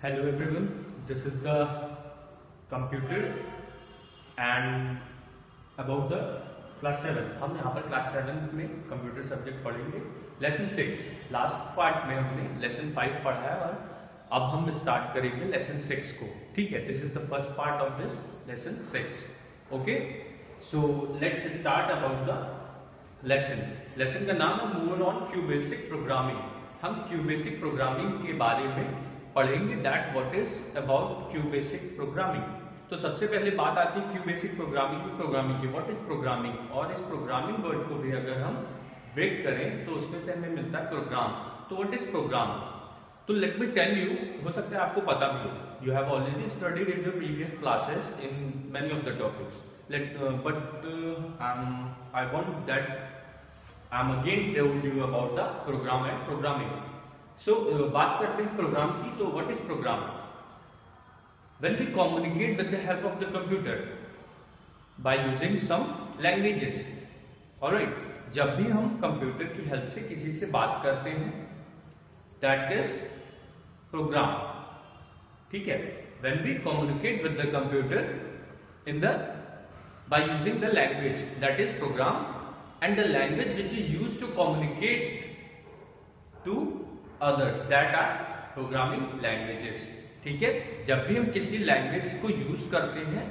Hello everyone, this is the computer and about the class 7। हम यहाँ पर class 7 में कंप्यूटर सब्जेक्ट पढ़ेंगे लेसन 6। लास्ट पार्ट में हमने लेसन 5 पढ़ा है और अब हम स्टार्ट करेंगे लेसन 6 को। ठीक है, this is the first part of this lesson 6। Okay, so let's start about the lesson. Lesson का नाम है मोर ऑन क्यूबेसिक प्रोग्रामिंग। हम क्यूबेसिक प्रोग्रामिंग के बारे में पढ़ेंगे, that what is about QBasic programming. तो सबसे पहले बात आती है क्यूबेसिक प्रोग्रामिंग की। व्हाट इज प्रोग्रामिंग, और इस प्रोग्रामिंग वर्ड को भी अगर हम ब्रेक करें तो उसमें से हमें मिलता है प्रोग्राम। तो व्हाट इज प्रोग्राम, तो लेट मी टेल यू, हो सकता है आपको पता भी हो, you have already studied in your previous classes in many of the topics, but I want that I am again tell you about the program and programming. So बात करते हैं प्रोग्राम की। तो what is program? When we communicate with the help of the computer by using some languages, alright, जब भी हम computer की help से किसी से बात करते हैं, that is program। ठीक है, when we communicate with the computer by using the language, that is program, and the language which is used to communicate to others, that are programming languages। ठीक है, जब भी हम किसी लैंग्वेज को use करते हैं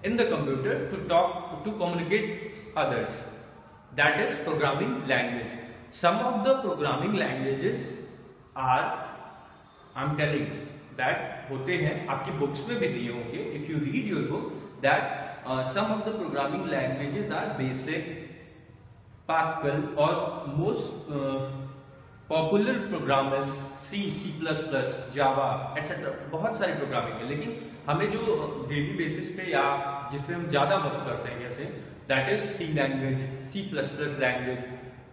in the computer to communicate others, that is programming language. Some of the programming languages are, I am telling that, होते हैं, आपकी बुक्स में भी दिए होंगे, if you read your book, that some of the programming languages are basic, Pascal, और most popular program है C++, Java etcetera. बहुत सारी प्रोग्रामिंग है, लेकिन हमें जो डेली बेसिस पे या जिस पे हम ज्यादा वर्क करते हैं, जैसे that is C language, C++ language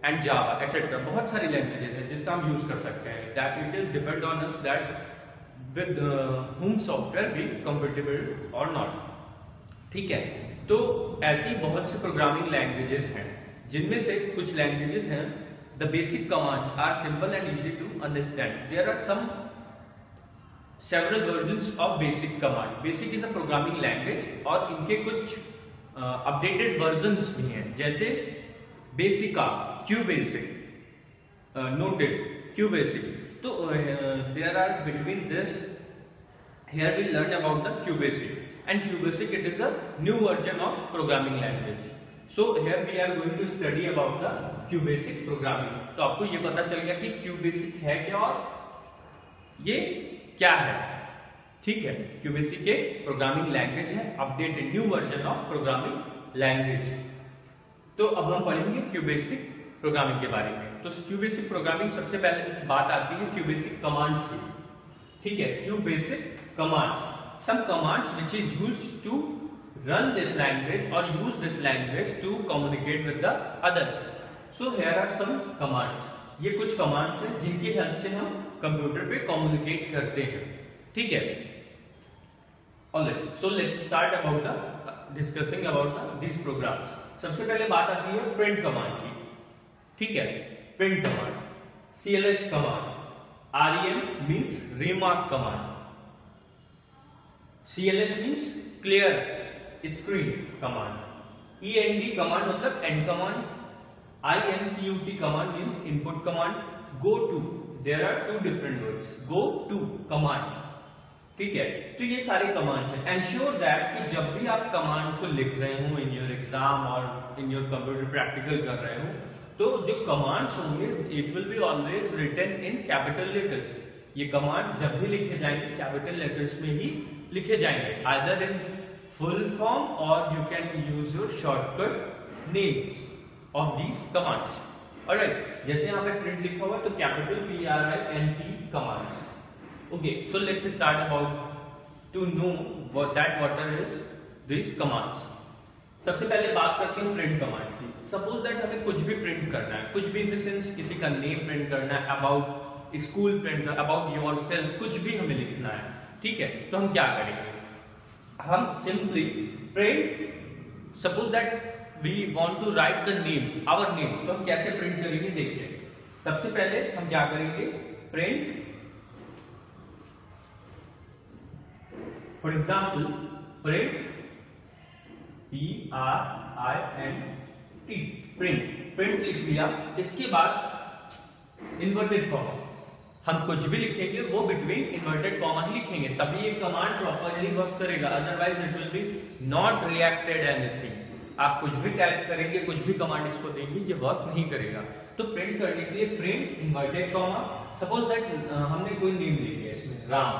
and Java etcetera. बहुत सारी लैंग्वेजेस हैं जिसका हम यूज कर सकते हैं, that it is depend on us that with whom software be compatible और नॉट। ठीक है, तो ऐसी बहुत सी प्रोग्रामिंग लैंग्वेजेस हैं, जिनमें से कुछ लैंग्वेजेस हैं the basic commands are simple and easy to understand. There are several versions of basic command. Basic is a programming language और इनके कुछ updated versions भी हैं, जैसे Basica, QBasic, Noted, QBasic। तो there are between this, here we learn about the QBasic, and QBasic it is a new version of programming language. So here we are going to study about the QBasic programming। तो आपको ये पता चल गया कि QBasic है क्या और ये क्या है। ठीक है, QBasic एक प्रोग्रामिंग लैंग्वेज है, updated new version of programming language. तो अब हम पढ़ेंगे QBasic प्रोग्रामिंग के बारे में। तो QBasic प्रोग्रामिंग, सबसे पहले बात आती है QBasic कमांड्स की। ठीक है, QBasic commands, some commands which is used to run this language or use this language to communicate with the others. So here are some commands। ये कुछ commands हैं जिनकी हेल्प से हम कंप्यूटर पे communicate करते हैं। ठीक है, alright, so let's start about the discussing about these programs। सबसे पहले बात आती है print command की। ठीक है, print command, CLS command, REM means remark command, CLS means clear screen command, END कमांड मतलब एंड कमांड, INPUT कमांड means input command, go to, there are two different words, go to command. ठीक है, तो ये सारे कमांड्स हैं। Ensure that कि जब भी आप कमांड को लिख रहे हो इन योर एग्जाम और इन योर कंप्यूटर प्रैक्टिकल कर रहे हो, तो जो कमांड्स होंगे it will be always written in capital letters. ये कमांड्स जब भी लिखे जाएंगे कैपिटल लेटर्स में ही लिखे जाएंगे, either in full form or you can use your shortcut names of these commands। alright, जैसे यहाँ पे print लिखा हुआ है तो capital PRINT commands। okay, so let's start about to know what is these commands। सबसे पहले बात करते हैं print commands की। suppose that हमें कुछ भी print करना है, कुछ भी in the sense किसी का name print करना है, about school print, about yourself, कुछ भी हमें लिखना है। ठीक है, तो हम क्या करेंगे, हम simply print, suppose that we want to write the name, our name, तो हम कैसे प्रिंट करेंगे देखिए। सबसे पहले हम क्या करेंगे, print for example print PRINT print लिख लिया, इसके बाद इन्वर्टेड कॉमा, हम कुछ भी लिखेंगे वो बिटवीन इन्वर्टेड कॉमा ही लिखेंगे, तभी ये कमांड प्रॉपरली वर्क करेगा, otherwise it will B not reacted anything. आप कुछ भी टाइप करेंगे, कुछ भी कमांड इसको देंगे, ये वर्क नहीं करेगा। तो प्रिंट करने के लिए print inverted comma, suppose that हमने कोई नेम लिख लिया इसमें राम,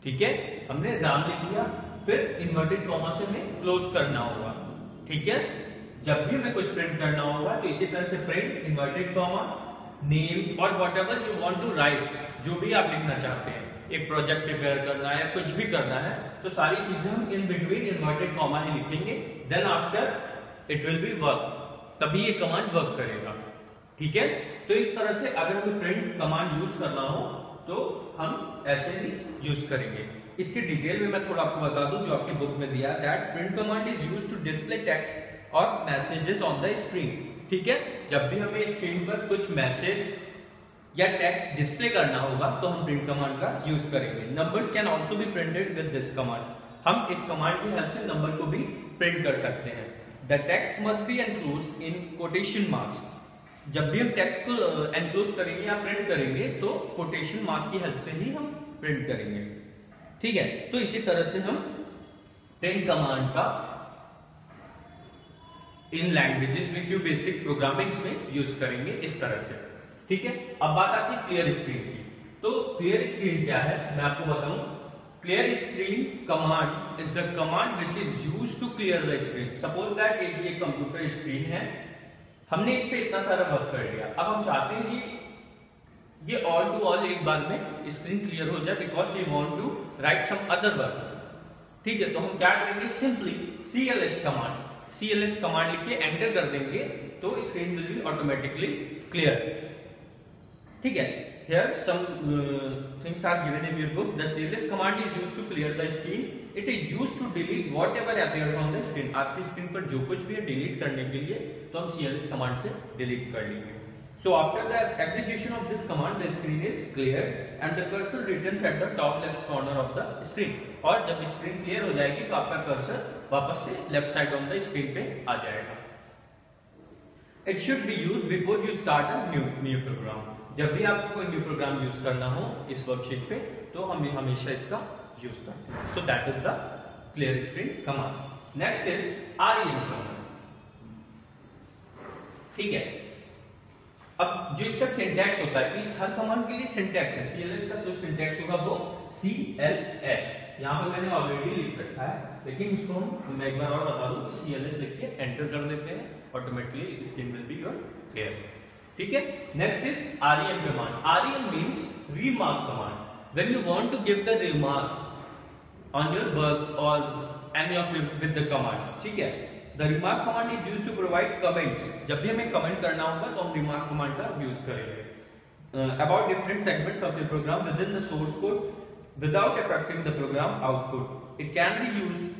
ठीक है, हमने राम लिख लिया, फिर इन्वर्टेड कॉमा से हमें क्लोज करना होगा, ठीक है। जब भी हमें कुछ प्रिंट करना होगा तो इसी तरह से प्रिंट इन्वर्टेड कॉमा नेम और whatever you want to write, जो भी आप लिखना चाहते हैं, एक प्रोजेक्ट प्रिपेयर करना है, कुछ भी करना है, तो सारी चीजें हम इन बिटवीन इन्वर्टेड कॉमा ही लिखेंगे, then after it will be work, तभी ये कमांड वर्क करेगा, ठीक है। तो इस तरह से अगर हमें प्रिंट कमांड यूज करना हो तो हम ऐसे ही यूज करेंगे। इसके डिटेल में मैं थोड़ा आपको बता दूं, जो आपकी बुक में दिया है, that print command is used to display text और मैसेजेस ऑन द स्क्रीन, ठीक है। जब भी हमें स्क्रीन पर कुछ मैसेज या टेक्स्ट डिस्प्ले करना होगा तो हम प्रिंट कमांड का यूज करेंगे। Numbers can also be printed with this command, हम इस कमांड की हेल्प से नंबर को भी प्रिंट कर सकते हैं। The text must be enclosed in quotation marks, जब भी हम टेक्स्ट को एनक्लोज करेंगे या प्रिंट करेंगे तो कोटेशन मार्क की हेल्प से ही हम प्रिंट करेंगे, ठीक है। तो इसी तरह से हम प्रिंट कमांड का इन लैंग्वेजेस में, क्यों बेसिक प्रोग्रामिंग्स में यूज करेंगे इस तरह से, ठीक है। अब बात आती है क्लियर स्क्रीन की। तो क्लियर स्क्रीन क्या है मैं आपको बताऊं। Clear screen command is the command which is used to clear the screen. Suppose that ये कंप्यूटर स्क्रीन है, हमने इस पे इतना सारा वर्क कर लिया, अब हम चाहते हैं कि ये ऑल टू ऑल एक बार में स्क्रीन क्लियर हो जाए, because we want to write some other work, ठीक है। तो हम क्या करेंगे, सिंपली CLS कमांड लिख के एंटर कर देंगे तो screen will be automatically clear, ठीक है। Here some things are given in your book. The CLS command is used to clear the screen. It is used to delete whatever appears on the screen. आपकी screen पर जो कुछ भी है delete करने के लिए तो हम CLS कमांड से डिलीट कर लेंगे। So after the execution of this command, the screen is clear and the cursor returns at the top left corner of the screen. और जब स्क्रीन क्लियर हो जाएगी तो आपका कर्सर वापस से left side on the screen पे आ जाएगा। It should be used before you start a new program. जब भी आपको कोई न्यू प्रोग्राम यूज करना हो इस वर्कशीट पे तो हम हमेशा इसका यूज करते हैं। सो that is the clear screen command. Next is REM command, ठीक है। अब जो इसका सिंटैक्स होता है, इस हर कमांड के लिए सिंटैक्स है, CLS का जो सिंटैक्स होगा वो CLS, यहाँ पे मैंने ऑलरेडी लिख रखा है, लेकिन इसको मैं एक बार और बता दूं कि CLS लिख के एंटर कर देते हैं, automatically screen will be your clear, ठीक है। Next is REM command. REM means remark command. When you want to give the remark on your work or any of your with the commands, ठीक है। The remark command is used to provide comments. जब भी हमें comment करना होगा तो हम remark command का यूज करेंगे। About different segments of your program within the source code without affecting the program output. It can be used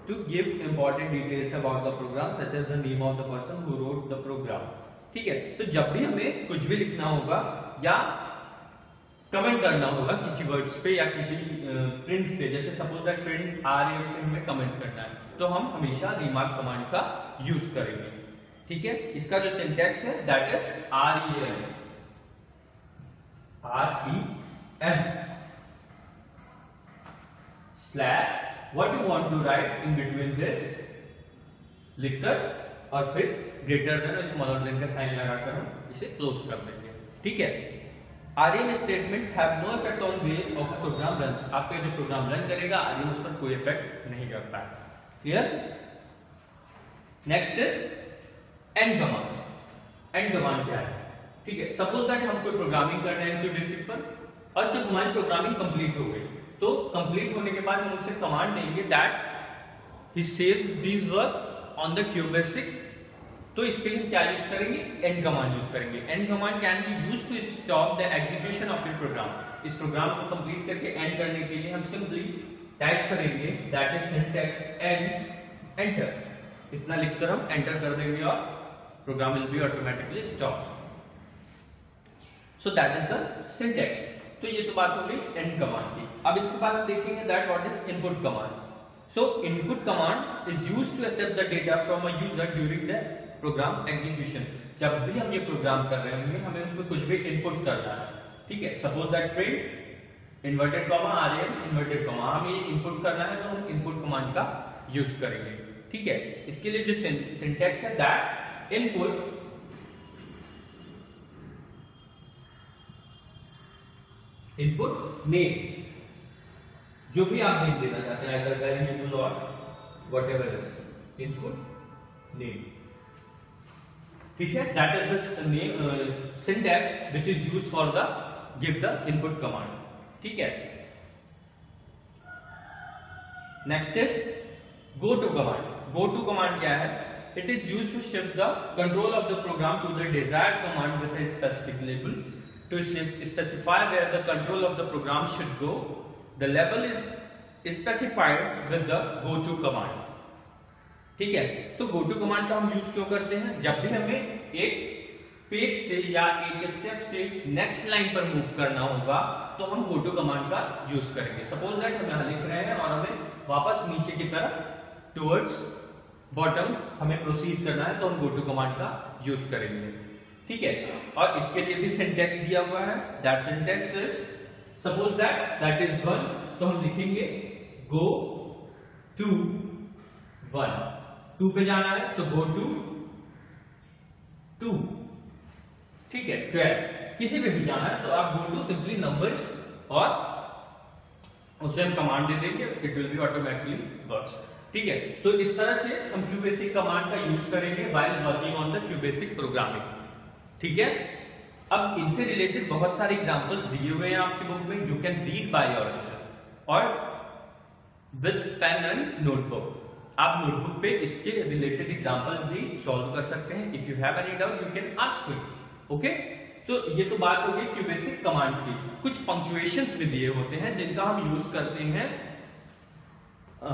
to give important details about the program such as the name of the person who wrote the program. ठीक है। तो जब भी हमें कुछ भी लिखना होगा या कमेंट करना होगा किसी वर्ड्स पे या किसी प्रिंट पे, जैसे सपोज दैट प्रिंट REM पे हमें कमेंट करना है तो हम हमेशा रिमार्क कमांड का यूज करेंगे, ठीक है। इसका जो सिंटैक्स है that is REM slash what you want to write in between this लिखकर और फिर ग्रेटर देन और स्मॉलर देन का साइन लगाकर हम इसे क्लोज कर देंगे, ठीक है। REM statements have no effect on way of the program runs. आपका जो प्रोग्राम रन करेगा REM उस पर कोई इफेक्ट नहीं करता है, clear. Next is and command. And command क्या है, ठीक है। सपोज दैट हम कोई प्रोग्रामिंग कर रहे हैं कोई बेसिक पर और जब हमारी प्रोग्रामिंग कंप्लीट हो गई तो कंप्लीट होने के बाद हम उसे कमांड देंगे that he saves this work on the QBasic, तो इसके लिए क्या यूज करेंगे, एंड कमांड यूज करेंगे। End command can be used to stop the execution of your program. इस प्रोग्राम को कंप्लीट करके एंड करने के लिए हम सिंपली टाइप करेंगे that is syntax end enter, इतना लिखकर हम एंटर कर देंगे और program will be automatically stop. So that is the syntax. तो ये तो बात हो गई एंड कमांड की। अब इसके बाद हम देखेंगे that what is input command. So input command is used to accept the data from a user during the program execution. जब भी हम ये प्रोग्राम कर रहे होंगे हमें उसमें कुछ भी इनपुट करना है, ठीक है। Suppose that print inverted comma RM inverted comma, हमें ये इनपुट करना है तो हम इनपुट कमांड का यूज करेंगे, ठीक है। इसके लिए जो सिंटैक्स है दैट इनपुट नेम, जो भी आप नेम देना चाहते हैं, अगर वेरिएबल और व्हाटएवर इज इनपुट नेम, ठीक है। That is the name syntax which is used for the give the input command, ठीक है। Next is go to command. Go to command क्या है? It is used to shift the control of the program to the desired command with a specific label to specify where the control of the program should go. The label is specified with the go to command, ठीक है। तो go to command का हम use क्यों करते हैं? जब भी हमें एक पेज से या एक स्टेप से नेक्स्ट लाइन पर मूव करना होगा तो हम go to command का यूज करेंगे। सपोज दैट हम यहां लिख रहे हैं और हमें वापस नीचे की तरफ टुवर्ड्स बॉटम हमें प्रोसीड करना है तो हम go to command का यूज करेंगे, ठीक है। और इसके लिए भी सिंटैक्स दिया हुआ है, that syntax is suppose that is 1, तो हम लिखेंगे गो टू 1, 2 पे जाना है तो गो टू 2, ठीक है। 12 किसी पे भी जाना है तो आप गो टू सिंपली नंबर्स और उसे हम कमांड दे देंगे, it will be automatically works, ठीक है। तो इस तरह से हम क्यूबेसिक कमांड का यूज करेंगे while working on the QBasic programming, ठीक है। अब इनसे रिलेटेड बहुत सारे एग्जांपल्स दिए हुए हैं आपकी बुक में, you can read by yourself और विद पेन एंड नोटबुक आप नोटबुक पे इसके रिलेटेड एग्जांपल भी सॉल्व कर सकते हैं। If you have any doubt you can ask me, okay. तो ये तो बात हो गई क्यूबेसिक कमांड्स की। कुछ पंक्चुएशंस भी दिए होते हैं जिनका हम यूज करते हैं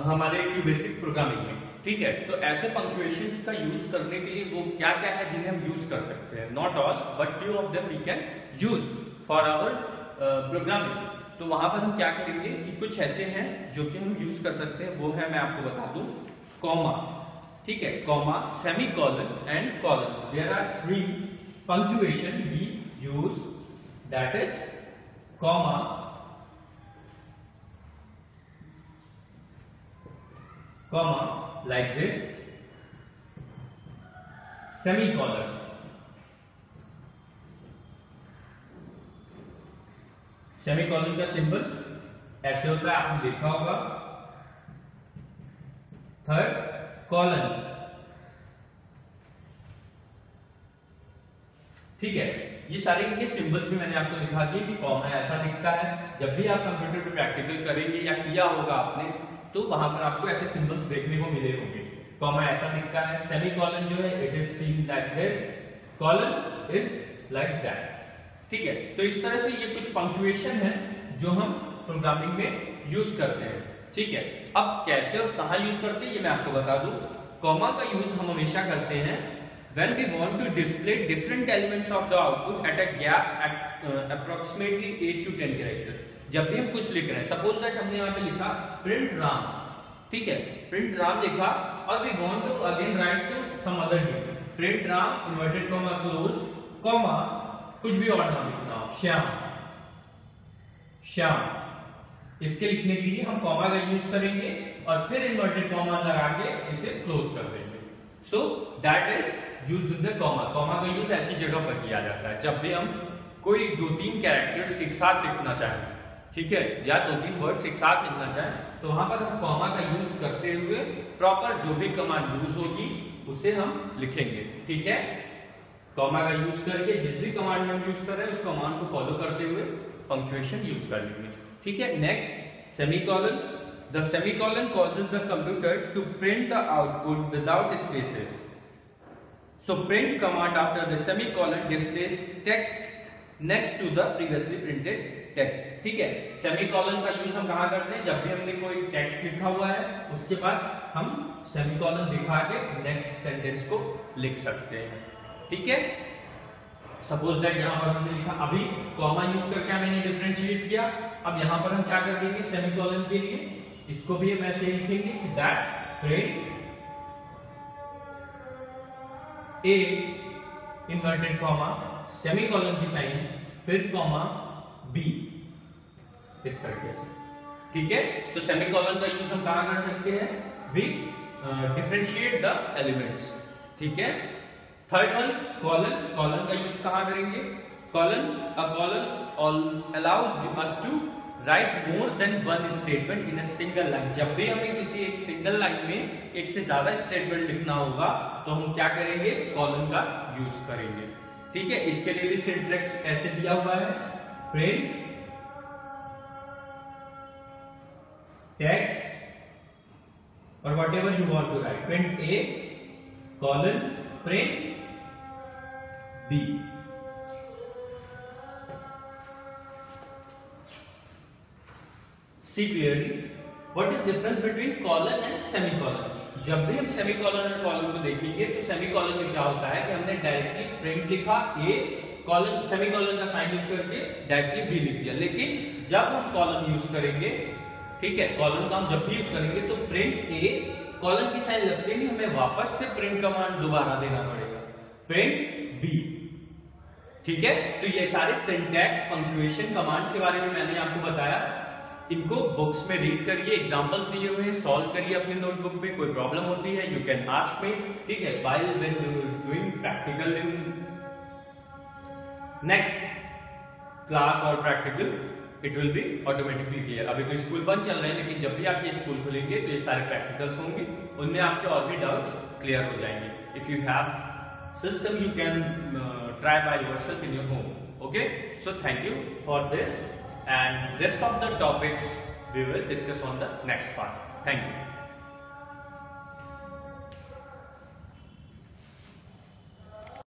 हमारे क्यूबेसिक प्रोग्रामिंग में, ठीक है। तो ऐसे पंक्चुएशंस का यूज करने के लिए वो क्या क्या है जिन्हें हम यूज कर सकते हैं, not all but few of them we can use for our programming. तो वहां पर हम क्या करेंगे कि कुछ ऐसे हैं जो कि हम यूज कर सकते हैं, वो है मैं आपको बता दूं, कॉमा, ठीक है, comma, semicolon and colon. There are 3 punctuation we use, that is comma, comma like this, semicolon, semicolon का सिंबल ऐसे होता है, आपने देखा होगा। थर्ड कॉलन, ठीक है। ये सारे इनके सिंबल भी मैंने आपको दिखा दिए कि कॉमा ऐसा दिखता है। जब भी आप कंप्यूटर पे प्रैक्टिकल करेंगे या किया होगा आपने तो वहां पर आपको ऐसे सिंबल्स देखने को मिले होंगे। कॉमा ऐसा दिखता है, सेमीकोलन जो है it is seen like this, colon is like that, ठीक है। तो इस तरह से ये कुछ पंक्चुएशन है जो हम प्रोग्रामिंग में यूज करते हैं, ठीक है। अब कैसे और कहां यूज करते हैं ये मैं आपको बता दूं। कॉमा का यूज हम हमेशा करते हैं when we want to display different elements of the output at a gap at approximately 8 to 10 characters। जब भी हम कुछ लिख रहे हैं, सपोज दैट हमने यहाँ पे लिखा प्रिंट राम, ठीक है, प्रिंट राम लिखा और we want to again write to some other name, print Ram inverted comma close comma कुछ भी और नाम लिखना हो, श्याम, श्याम। इसके लिखने के लिए हम कॉमा का यूज करेंगे और फिर इन्वर्टेड कॉमा लगा के इसे क्लोज कर देंगे। सो that is used with the comma. Comma का यूज ऐसी जगह पर किया जाता है जब भी हम कोई 2-3 कैरेक्टर्स एक साथ लिखना चाहें, ठीक है, या 2-3 वर्ड्स एक साथ लिखना चाहें तो वहां पर हम कॉमा का यूज करते हुए प्रॉपर जो भी कमांड यूज होगी उसे हम लिखेंगे, ठीक है। कॉमा का यूज करके जिस भी कमांड में हम यूज कर रहे हैं उस कमांड को फॉलो करते हुए पंक्चुएशन यूज कर लेंगे, ठीक है। Next semicolon. The semicolon causes the computer to print the output without spaces. So print command after the semicolon displays text next to the previously printed text, ठीक है। Semicolon का use हम कहां करते हैं, जब भी हमने कोई टेक्स्ट लिखा हुआ है उसके बाद हम सेमीकोलन दिखा के नेक्स्ट सेंटेंस को लिख सकते हैं, ठीक है। सपोज दैट यहाँ पर हमने लिखा, अभी कॉमा यूज करके मैंने डिफरेंशिएट किया, अब यहाँ पर हम क्या कर देंगे सेमीकोलन के लिए, इसको भी हम ऐसे लिखेंगे कि that print A inverted comma semicolon की साइन फिर कॉमा बी इस करके, ठीक है। तो सेमीकोलन का यूज हम कहां कर सकते हैं, वी डिफरेंशिएट द एलिमेंट्स, ठीक है। थर्ड वन कॉलन, कॉलन का यूज कहां करेंगे, colon, a colon allows us to write more than one statement in a single line. जब भी हमें किसी एक सिंगल लाइन में एक से ज्यादा स्टेटमेंट लिखना होगा तो हम क्या करेंगे, कॉलन का यूज करेंगे, ठीक है। इसके लिए भी सिंटैक्स ऐसे दिया हुआ है, प्रिंट टेक्स्ट और whatever you want to write, print A colon print B. See clearly what is difference between colon and semicolon। जब भी हम सेमीकोलन और कॉलन को देखेंगे तो सेमीकोलन में क्या होता है कि हमने डायरेक्टली प्रिंट लिखा ए, कॉलन सेमीकोलन का साइन यूज करके डायरेक्टली बी लिख दिया। लेकिन जब हम कॉलन यूज करेंगे, ठीक है, कॉलन का हम जब भी यूज करेंगे तो प्रिंट ए कॉलन की साइन लगते ही हमें वापस से प्रिंट कमांड दोबारा देना पड़ेगा, प्रिंट बी, ठीक है। तो ये सारे सिंटैक्स पंक्चुएशन कमांड्स के बारे में मैंने आपको बताया, इनको बुक्स में रीड करिए, एग्जांपल्स दिए हुए हैं, सॉल्व करिए अपनी नोटबुक में। कोई प्रॉब्लम होती है यू कैन आस्क मी, ठीक है, while when doing practical in next class और practical it will be automatically clear. अभी तो स्कूल बंद चल रहे हैं, लेकिन जब भी आपके स्कूल खुलेंगे तो ये सारे प्रैक्टिकल्स होंगे, उनमें आपके और भी डाउट्स क्लियर हो जाएंगे। If you have system you can try by yourself in your home, okay, so thank you for this and rest of the topics we will discuss on the next part. Thank you.